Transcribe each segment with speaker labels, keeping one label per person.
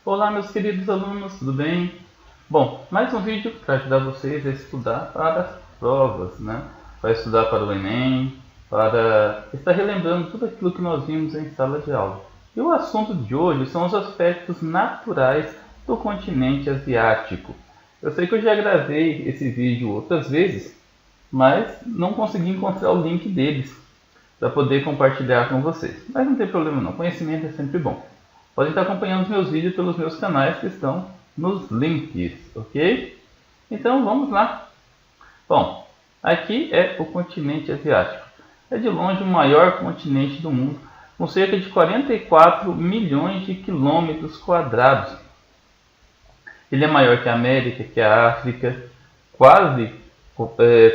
Speaker 1: Olá, meus queridos alunos, tudo bem? Bom, mais um vídeo para ajudar vocês a estudar para as provas, né? Para estudar para o Enem, para estar relembrando tudo aquilo que nós vimos em sala de aula. E o assunto de hoje são os aspectos naturais do continente asiático. Eu sei que eu já gravei esse vídeo outras vezes, mas não consegui encontrar o link deles para poder compartilhar com vocês. Mas não tem problema não, conhecimento é sempre bom. Podem estar acompanhando os meus vídeos pelos meus canais que estão nos links, ok? Então vamos lá. Bom, aqui é o continente asiático. É de longe o maior continente do mundo, com cerca de 44 milhões de quilômetros quadrados. Ele é maior que a América, que a África, quase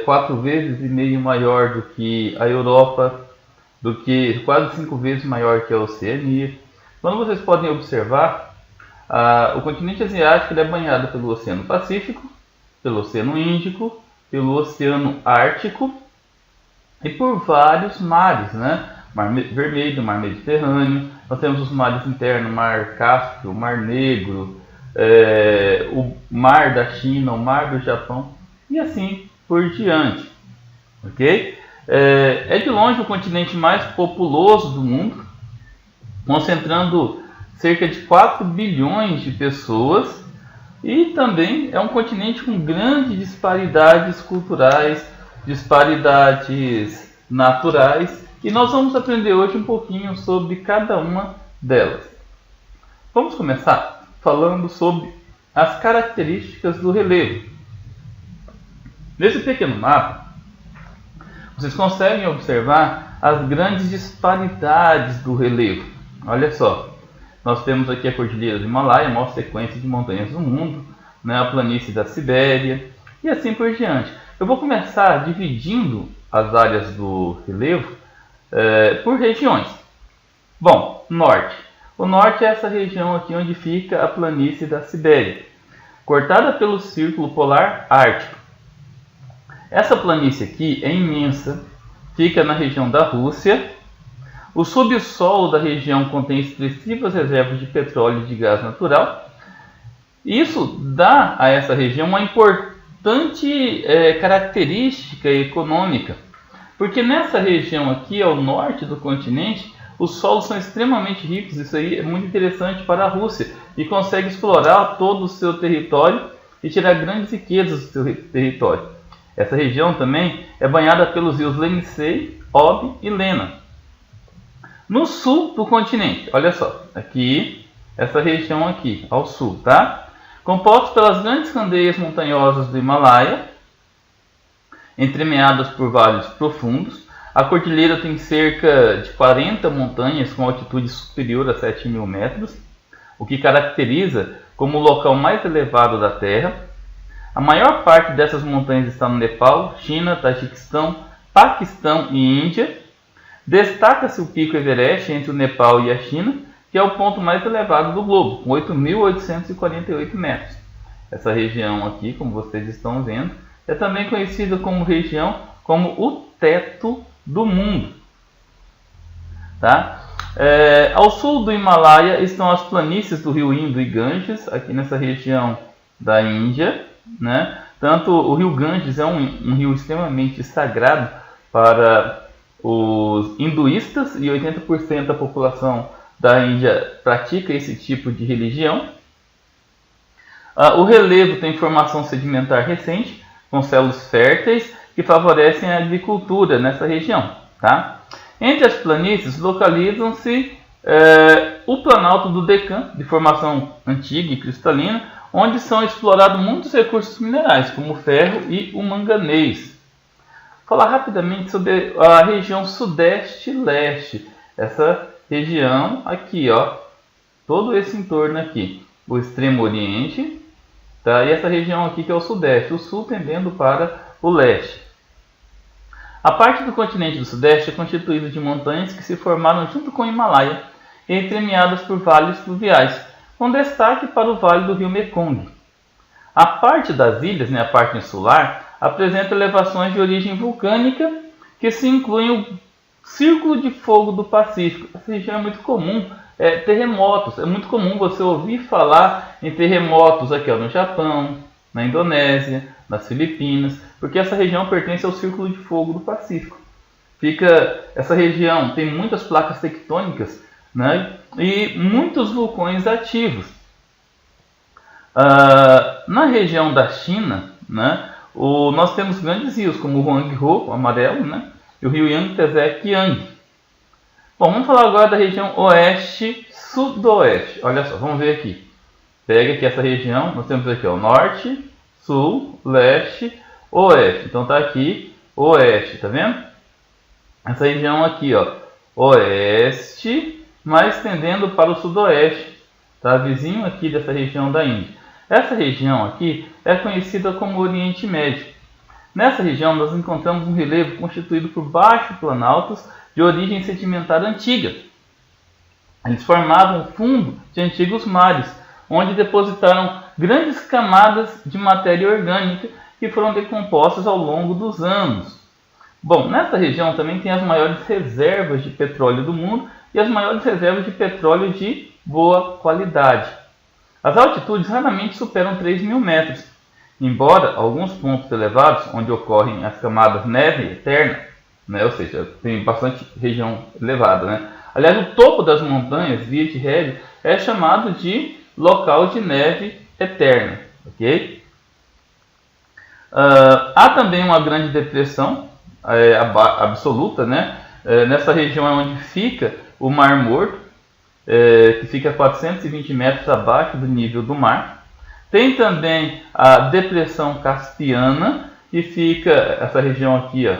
Speaker 1: 4 vezes e meio maior do que a Europa, quase 5 vezes maior que a Oceania. Quando vocês podem observar, o continente asiático é banhado pelo Oceano Pacífico, pelo Oceano Índico, pelo Oceano Ártico e por vários mares, né? Mar Vermelho, Mar Mediterrâneo, nós temos os mares internos, Mar Cáspio, Mar Negro, o Mar da China, o Mar do Japão e assim por diante, ok? É de longe o continente mais populoso do mundo, concentrando cerca de 4 bilhões de pessoas, e também é um continente com grandes disparidades culturais, disparidades naturais, e nós vamos aprender hoje um pouquinho sobre cada uma delas. Vamos começar falando sobre as características do relevo. Nesse pequeno mapa, vocês conseguem observar as grandes disparidades do relevo. Olha só, nós temos aqui a Cordilheira do Himalaia, a maior sequência de montanhas do mundo, né, a planície da Sibéria e assim por diante. Eu vou começar dividindo as áreas do relevo por regiões. Bom, norte. O norte é essa região aqui onde fica a planície da Sibéria, cortada pelo Círculo Polar Ártico. Essa planície aqui é imensa, fica na região da Rússia. O subsolo da região contém expressivas reservas de petróleo e de gás natural. Isso dá a essa região uma importante característica econômica, porque nessa região aqui, ao norte do continente, os solos são extremamente ricos. Isso aí é muito interessante para a Rússia e consegue explorar todo o seu território e tirar grandes riquezas do seu território. Essa região também é banhada pelos rios Yenisei, Ob e Lena. No sul do continente, olha só, aqui, essa região aqui, ao sul, tá? Composto pelas grandes candeias montanhosas do Himalaia, entremeadas por vales profundos. A cordilheira tem cerca de 40 montanhas com altitude superior a 7.000 metros, o que caracteriza como o local mais elevado da Terra. A maior parte dessas montanhas está no Nepal, China, Tajiquistão, Paquistão e Índia. Destaca-se o Pico Everest entre o Nepal e a China, que é o ponto mais elevado do globo, com 8.848 metros. Essa região aqui, como vocês estão vendo, é também conhecida como região como o teto do mundo. Tá? Ao sul do Himalaia estão as planícies do rio Indo e Ganges, aqui nessa região da Índia, né? Tanto o rio Ganges é um rio extremamente sagrado para os hinduístas, e 80% da população da Índia pratica esse tipo de religião. O relevo tem formação sedimentar recente, com solos férteis que favorecem a agricultura nessa região. Tá? Entre as planícies localizam-se o Planalto do Deccan, de formação antiga e cristalina, onde são explorados muitos recursos minerais, como o ferro e o manganês. Falar rapidamente sobre a região sudeste-leste, essa região aqui, ó, todo esse entorno aqui, o extremo oriente, tá? E essa região aqui que é o sudeste, o sul tendendo para o leste. A parte do continente do sudeste é constituída de montanhas que se formaram junto com o Himalaia, entremeadas por vales fluviais, com destaque para o vale do rio Mekong. A parte das ilhas, né, a parte insular, apresenta elevações de origem vulcânica que se incluem o Círculo de Fogo do Pacífico. Essa região é muito comum terremotos. É muito comum você ouvir falar em terremotos aqui, ó, no Japão, na Indonésia, nas Filipinas, porque essa região pertence ao Círculo de Fogo do Pacífico. Essa região tem muitas placas tectônicas, né, e muitos vulcões ativos. Na região da China, né, nós temos grandes rios como o Huanghe-ho, o amarelo, né, e o rio Yangtze-Kiang. Bom, vamos falar agora da região oeste-sudoeste. Olha só, vamos ver aqui. Pega aqui essa região, nós temos aqui o norte, sul, leste, oeste. Então tá aqui oeste, tá vendo? Essa região aqui, ó, oeste, mas tendendo para o sudoeste, tá? Vizinho aqui dessa região da Índia. Essa região aqui é conhecida como Oriente Médio. Nessa região nós encontramos um relevo constituído por baixos planaltos de origem sedimentar antiga. Eles formavam o fundo de antigos mares, onde depositaram grandes camadas de matéria orgânica que foram decompostas ao longo dos anos. Bom, nessa região também tem as maiores reservas de petróleo do mundo e as maiores reservas de petróleo de boa qualidade. As altitudes raramente superam 3.000 metros, embora alguns pontos elevados, onde ocorrem as camadas neve eterna, né, ou seja, tem bastante região elevada, né? Aliás, o topo das montanhas, via de regra, é chamado de local de neve eterna. Okay? Há também uma grande depressão absoluta, né? Nessa região é onde fica o Mar Morto, que fica a 420 metros abaixo do nível do mar. Tem também a depressão Caspiana, que fica essa região aqui, ó,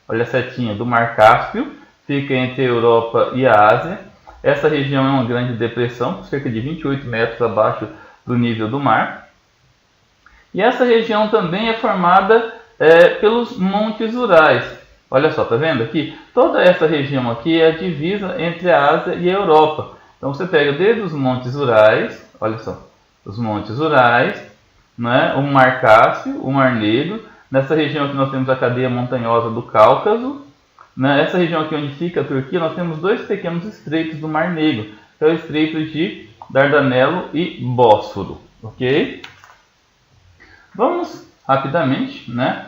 Speaker 1: olha a setinha, do Mar Cáspio, fica entre a Europa e a Ásia. Essa região é uma grande depressão, cerca de 28 metros abaixo do nível do mar. E essa região também é formada pelos Montes Urais. Olha só, tá vendo aqui? Toda essa região aqui é a divisa entre a Ásia e a Europa. Então você pega desde os Montes Urais, olha só, os Montes Urais, né, o Mar Cáspio, o Mar Negro. Nessa região aqui nós temos a cadeia montanhosa do Cáucaso. Nessa região aqui onde fica a Turquia, nós temos dois pequenos estreitos do Mar Negro, que é o estreito de Dardanelo e Bósforo. Ok? Vamos rapidamente, né,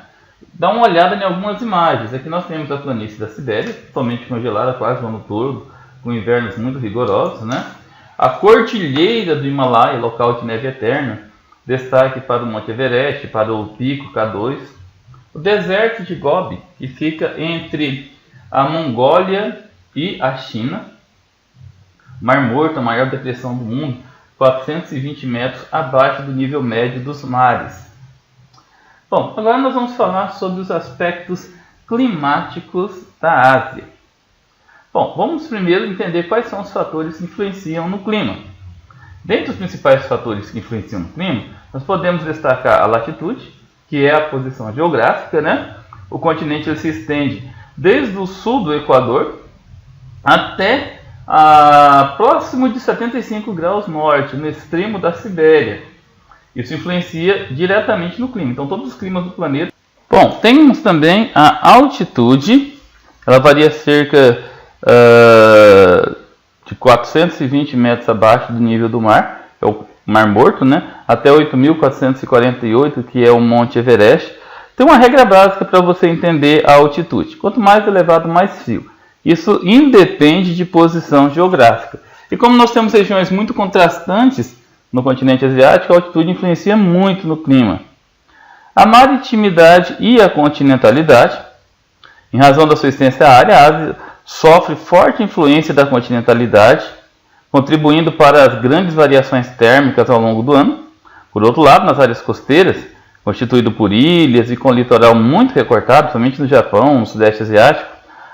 Speaker 1: dar uma olhada em algumas imagens. Aqui nós temos a planície da Sibéria, totalmente congelada quase o ano todo, com invernos muito rigorosos, né? A Cordilheira do Himalaia, local de neve eterna, destaque para o Monte Everest, para o Pico K2. O deserto de Gobi, que fica entre a Mongólia e a China. Mar Morto, a maior depressão do mundo, 420 metros abaixo do nível médio dos mares. Bom, agora nós vamos falar sobre os aspectos climáticos da Ásia. Bom, vamos primeiro entender quais são os fatores que influenciam no clima. Dentre os principais fatores que influenciam no clima, nós podemos destacar a latitude, que é a posição geográfica, né? O continente ele se estende desde o sul do Equador até próximo de 75 graus norte, no extremo da Sibéria. Isso influencia diretamente no clima. Então, todos os climas do planeta. Bom, temos também a altitude. Ela varia cerca de 420 metros abaixo do nível do mar, é o Mar Morto, né? Até 8.448, que é o Monte Everest. Tem uma regra básica para você entender a altitude. Quanto mais elevado, mais frio. Isso independe de posição geográfica. E como nós temos regiões muito contrastantes no continente asiático, a altitude influencia muito no clima. A maritimidade e a continentalidade. Em razão da sua extensa área, a Ásia sofre forte influência da continentalidade, contribuindo para as grandes variações térmicas ao longo do ano. Por outro lado, nas áreas costeiras, constituído por ilhas e com litoral muito recortado, somente no Japão, no Sudeste Asiático,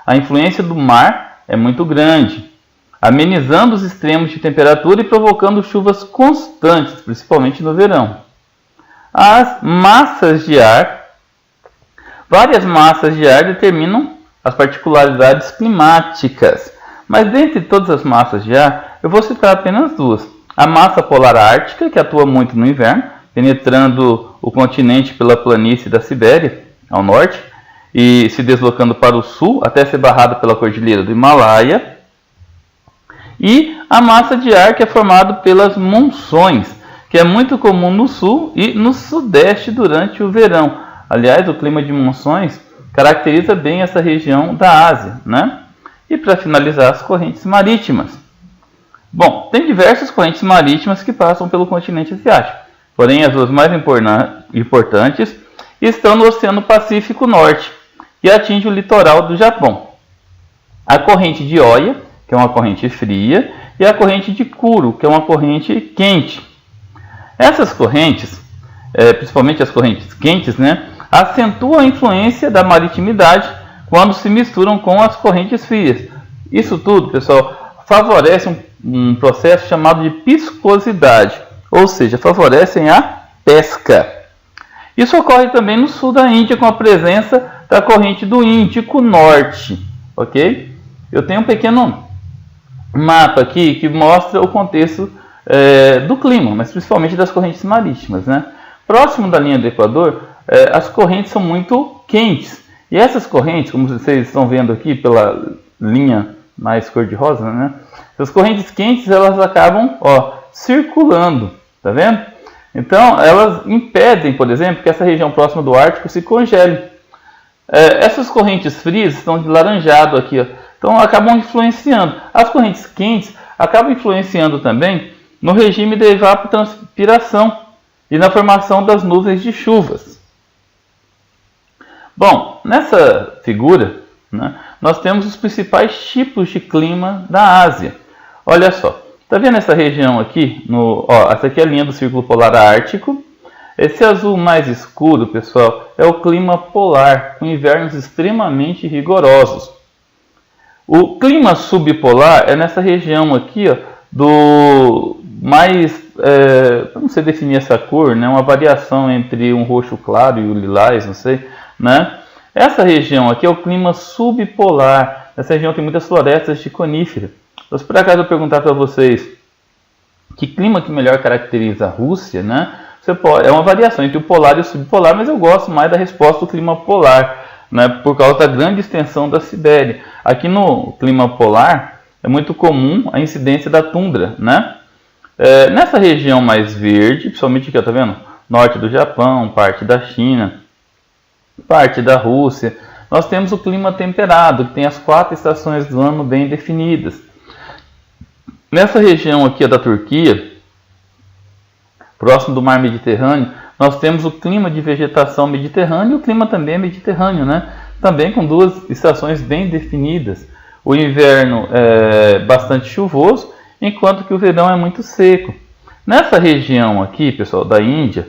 Speaker 1: a influência do mar é muito grande, amenizando os extremos de temperatura e provocando chuvas constantes, principalmente no verão. As massas de ar. Várias massas de ar determinam as particularidades climáticas, mas dentre todas as massas de ar, eu vou citar apenas duas. A massa polar ártica, que atua muito no inverno, penetrando o continente pela planície da Sibéria, ao norte, e se deslocando para o sul, até ser barrada pela cordilheira do Himalaia. E a massa de ar que é formada pelas monções, que é muito comum no sul e no sudeste durante o verão. Aliás, o clima de monções caracteriza bem essa região da Ásia, né? E para finalizar, as correntes marítimas. Bom, tem diversas correntes marítimas que passam pelo continente asiático, porém as duas mais importantes estão no Oceano Pacífico Norte e atinge o litoral do Japão. A corrente de Oya, que é uma corrente fria, e a corrente de Kuro, que é uma corrente quente. Essas correntes, principalmente as correntes quentes, né, acentuam a influência da maritimidade quando se misturam com as correntes frias. Isso tudo, pessoal, favorece um processo chamado de piscosidade, ou seja, favorecem a pesca. Isso ocorre também no sul da Índia com a presença da corrente do Índico Norte, ok? Eu tenho um pequeno mapa aqui que mostra o contexto do clima, mas principalmente das correntes marítimas, né? Próximo da linha do Equador, as correntes são muito quentes. E essas correntes, como vocês estão vendo aqui pela linha mais cor-de-rosa, né? As correntes quentes, elas acabam, circulando, tá vendo? Então, elas impedem, por exemplo, que essa região próxima do Ártico se congele. Essas correntes frias estão de laranjado aqui, ó. Então, acabam influenciando. As correntes quentes acabam influenciando também no regime da evapotranspiração e na formação das nuvens de chuvas. Bom, nessa figura, né, nós temos os principais tipos de clima da Ásia. Olha só, está vendo essa região aqui? Essa aqui é a linha do Círculo Polar Ártico. Esse azul mais escuro, pessoal, é o clima polar, com invernos extremamente rigorosos. O clima subpolar é nessa região aqui, ó, do mais, não sei definir essa cor, né, uma variação entre um roxo claro e o lilás, não sei, né? Essa região aqui é o clima subpolar. Essa região tem muitas florestas de conífera. Então, se por acaso eu perguntar para vocês que clima que melhor caracteriza a Rússia, né? É uma variação entre o polar e o subpolar, mas eu gosto mais da resposta do clima polar, né? Por causa da grande extensão da Sibéria. Aqui no clima polar é muito comum a incidência da tundra, né? Nessa região mais verde, principalmente aqui, tá vendo? Norte do Japão, parte da China, parte da Rússia, nós temos o clima temperado, que tem as 4 estações do ano bem definidas. Nessa região aqui da Turquia, próximo do mar Mediterrâneo, nós temos o clima de vegetação mediterrâneo e o clima também é mediterrâneo, né? Também com 2 estações bem definidas. O inverno é bastante chuvoso, enquanto que o verão é muito seco. Nessa região aqui, pessoal, da Índia,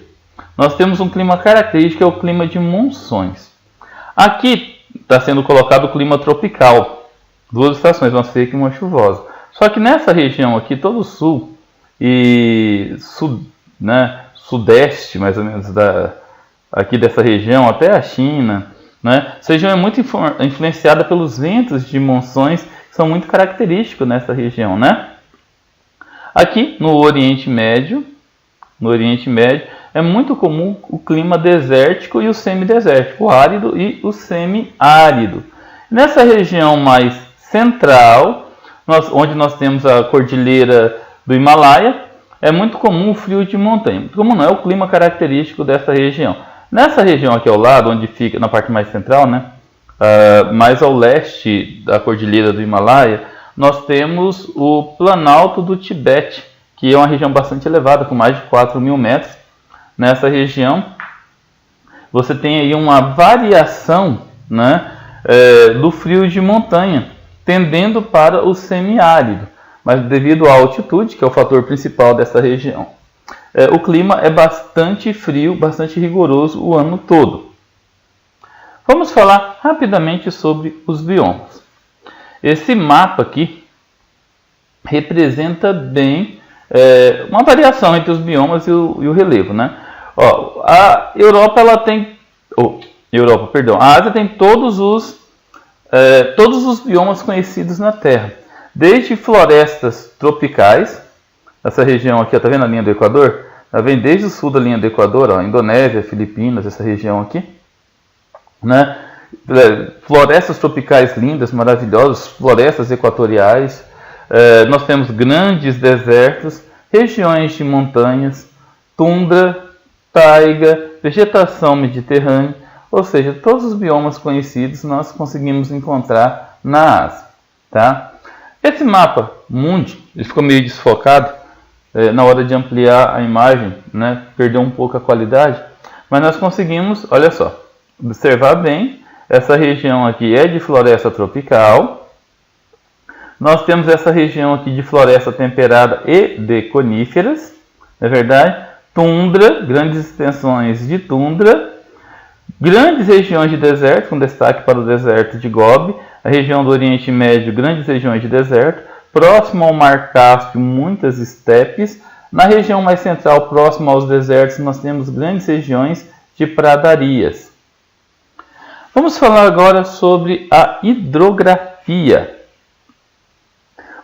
Speaker 1: nós temos um clima característico, que é o clima de monções. Aqui está sendo colocado o clima tropical, 2 estações, uma seca e uma chuvosa. Só que nessa região aqui, todo o sul e sudeste, mais ou menos, aqui dessa região, até a China, né? Essa região é muito influenciada pelos ventos de monções, que são muito característicos nessa região, né? Aqui no Oriente Médio, é muito comum o clima desértico e o semidesértico, o árido e o semiárido. Nessa região mais central, onde nós temos a cordilheira do Himalaia, é muito comum o frio de montanha. Como não é o clima característico dessa região. Nessa região aqui ao lado, onde fica na parte mais central, né, mais ao leste da cordilheira do Himalaia, nós temos o Planalto do Tibete, que é uma região bastante elevada, com mais de 4.000 metros. Nessa região, você tem aí uma variação, né, do frio de montanha, tendendo para o semiárido. Mas devido à altitude, que é o fator principal dessa região, o clima é bastante frio, bastante rigoroso o ano todo. Vamos falar rapidamente sobre os biomas. Esse mapa aqui representa bem uma variação entre os biomas e o relevo, né? A Europa ela tem, a Ásia tem todos os biomas conhecidos na Terra, desde florestas tropicais, essa região aqui, tá vendo a linha do Equador? Ela vem desde o sul da linha do Equador, Indonésia, Filipinas, essa região aqui, né? Florestas tropicais lindas, maravilhosas, florestas equatoriais, Nós temos grandes desertos, regiões de montanhas, tundra, taiga, vegetação mediterrânea, ou seja, todos os biomas conhecidos nós conseguimos encontrar na Ásia. Tá? Esse mapa mundi, ele ficou meio desfocado na hora de ampliar a imagem, né? Perdeu um pouco a qualidade, mas nós conseguimos, olha só, observar bem, essa região aqui é de floresta tropical, nós temos essa região aqui de floresta temperada e de coníferas, não é verdade? Tundra, grandes extensões de tundra, grandes regiões de deserto, com destaque para o deserto de Gobi, a região do Oriente Médio, grandes regiões de deserto, próximo ao Mar Cáspio, muitas estepes. Na região mais central, próximo aos desertos, nós temos grandes regiões de pradarias. Vamos falar agora sobre a hidrografia.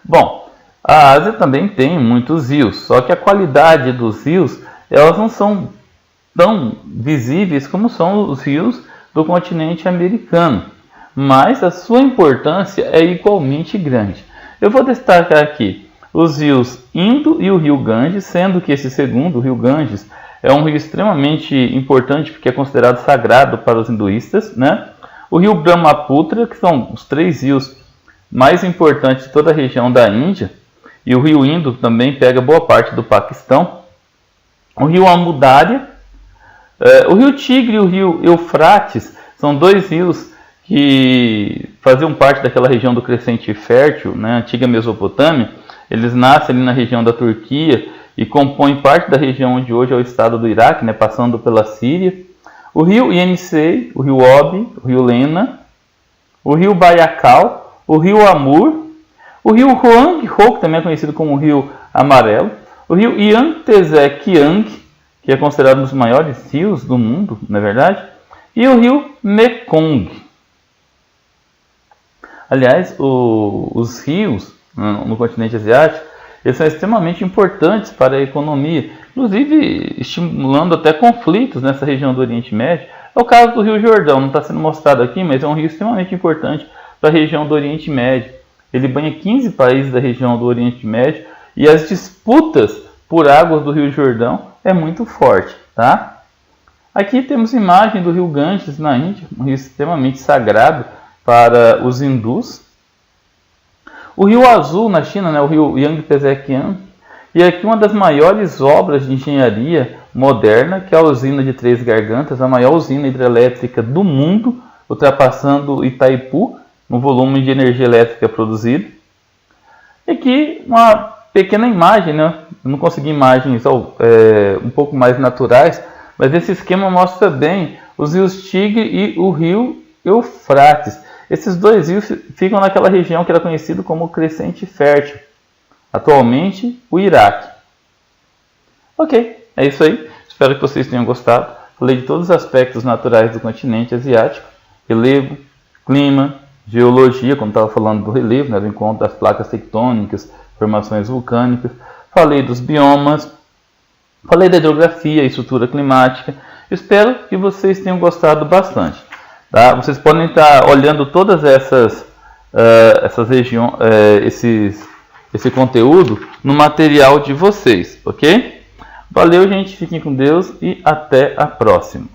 Speaker 1: Bom, a Ásia também tem muitos rios, só que a qualidade dos rios, elas não são tão visíveis como são os rios do continente americano, mas a sua importância é igualmente grande. Eu vou destacar aqui os rios Indo e o rio Ganges, sendo que esse segundo, o rio Ganges, é um rio extremamente importante porque é considerado sagrado para os hinduístas, né? O rio Brahmaputra, que são os 3 rios mais importantes de toda a região da Índia, e o rio Indo também pega boa parte do Paquistão. O rio Amudarya, o rio Tigre e o rio Eufrates são 2 rios que faziam parte daquela região do Crescente Fértil, né, antiga Mesopotâmia. Eles nascem ali na região da Turquia e compõem parte da região onde hoje é o estado do Iraque, né, passando pela Síria. O rio Yenisei, o rio Obi, o rio Lena, o rio Baikal, o rio Amur, o rio Huanghe-ho, que também é conhecido como Rio Amarelo, o rio Yangtze-Kiang, que é considerado um dos maiores rios do mundo, não é verdade? E o rio Mekong. Aliás, os rios no continente asiático, eles são extremamente importantes para a economia, inclusive estimulando até conflitos nessa região do Oriente Médio. É o caso do Rio Jordão, não está sendo mostrado aqui, mas é um rio extremamente importante para a região do Oriente Médio. Ele banha 15 países da região do Oriente Médio e as disputas por águas do Rio Jordão é muito forte, tá? Aqui temos imagem do rio Ganges na Índia, um rio extremamente sagrado para os hindus. O rio Azul na China, né, o rio Yangtze-Kiang, e aqui uma das maiores obras de engenharia moderna, que é a usina de Três Gargantas, a maior usina hidrelétrica do mundo, ultrapassando Itaipu no volume de energia elétrica produzido. E aqui uma pequena imagem, né? Eu não consegui imagens um pouco mais naturais, mas esse esquema mostra bem os rios Tigre e o rio Eufrates. Esses 2 rios ficam naquela região que era conhecido como Crescente Fértil, atualmente o Iraque. Ok, é isso aí. Espero que vocês tenham gostado. Falei de todos os aspectos naturais do continente asiático: relevo, clima, geologia, como estava falando do relevo, né, do encontro das placas tectônicas, formações vulcânicas. Falei dos biomas, falei da hidrografia e estrutura climática. Espero que vocês tenham gostado bastante. Tá? Vocês podem estar olhando todas essas regiões, esse conteúdo no material de vocês, ok? Valeu, gente, fiquem com Deus e até a próxima.